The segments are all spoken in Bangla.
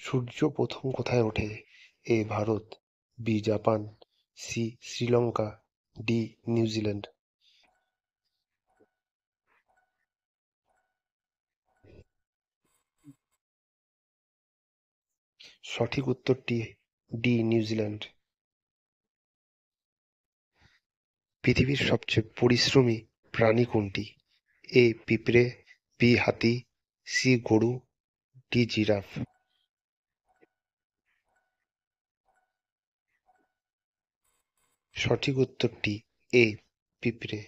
সূর্য প্রথম কোথায় ওঠে? A Bharat, B Japan, C Sri Lanka, D New Zealand. সঠিক উত্তরটি ডি নিউজিল্যান্ড। পৃথিবীর সবচেয়ে পরিশ্রমী প্রাণী কোনটি? এ পিঁপড়ে, বি হাতি, সি গরু, ডি জিরাফ। সঠিক উত্তরটি এ পিঁপড়ে।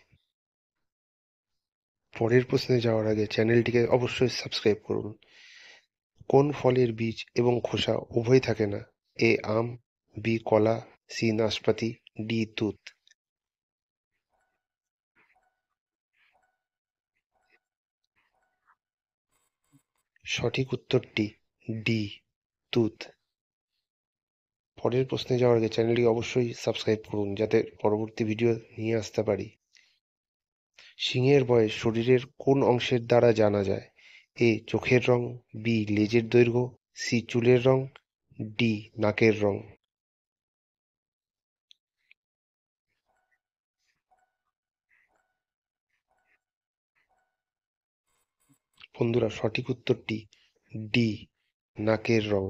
পরের প্রশ্নে যাওয়ার আগে চ্যানেলটিকে অবশ্যই সাবস্ক্রাইব করুন। কোন ফলের বীজ এবং খোসা উভয় থাকে না? এ আম, বি কলা, সি নাশপাতি, ডি তুত। সঠিক উত্তরটি ডি তুত। পরের প্রশ্নে যাওয়ার আগে চ্যানেলটি অবশ্যই সাবস্ক্রাইব করুন যাতে পরবর্তী ভিডিও নিয়ে আসতে পারি। সিংহের বয়স শরীরের কোন অংশের দ্বারা জানা যায়? এ চোখের রং, বি লেজের দৈর্ঘ্য, সি চুলের রং, ডি নাকের রং। বন্ধুরা, সঠিক উত্তরটি ডি নাকের রং।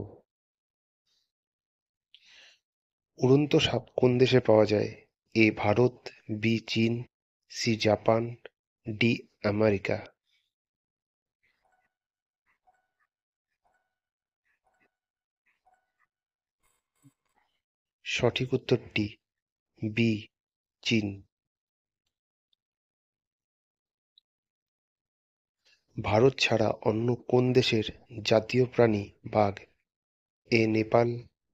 উড়ন্ত সাপ কোন দেশে পাওয়া যায়? এ ভারত, বি চীন, সি জাপান, ডি আমেরিকা। সঠিক উত্তরটি বি চীন। ভারত ছাড়া অন্য কোন দেশের জাতীয় প্রাণী বাঘ? A Nepal,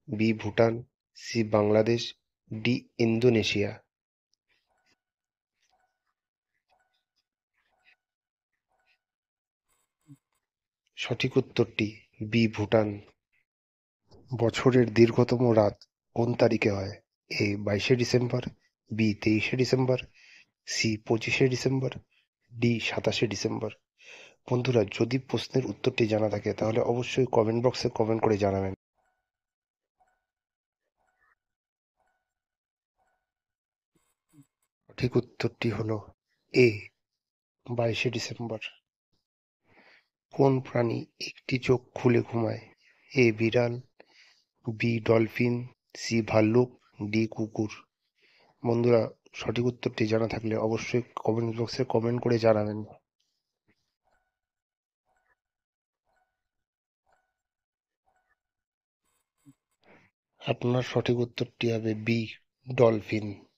B Bhutan, C Bangladesh, D Indonesia. সঠিক উত্তরটি বি ভুটান। বছরের দীর্ঘতম রাত কোন তারিখে হয়? এ 22শে ডিসেম্বর, বি 23শে ডিসেম্বর, সি 25শে ডিসেম্বর, ডি 27শে ডিসেম্বর। বন্ধুরা, যদি প্রশ্নের উত্তরটি জানা থাকে তাহলে অবশ্যই কমেন্ট বক্সে কমেন্ট করে জানাবেন। সঠিক উত্তরটি হলো এ 22শে ডিসেম্বর। কোন প্রাণী একটি চোখ খুলে ঘুমায়? এ বিড়াল, বি ডলফিন, সি ভাল্লুক, ডি কুকুর। বন্ধুরা, সঠিক উত্তরটি জানা থাকলে অবশ্যই কমেন্ট বক্সে কমেন্ট করে জানাবেন। আপনার সঠিক উত্তরটি হবে বি ডলফিন।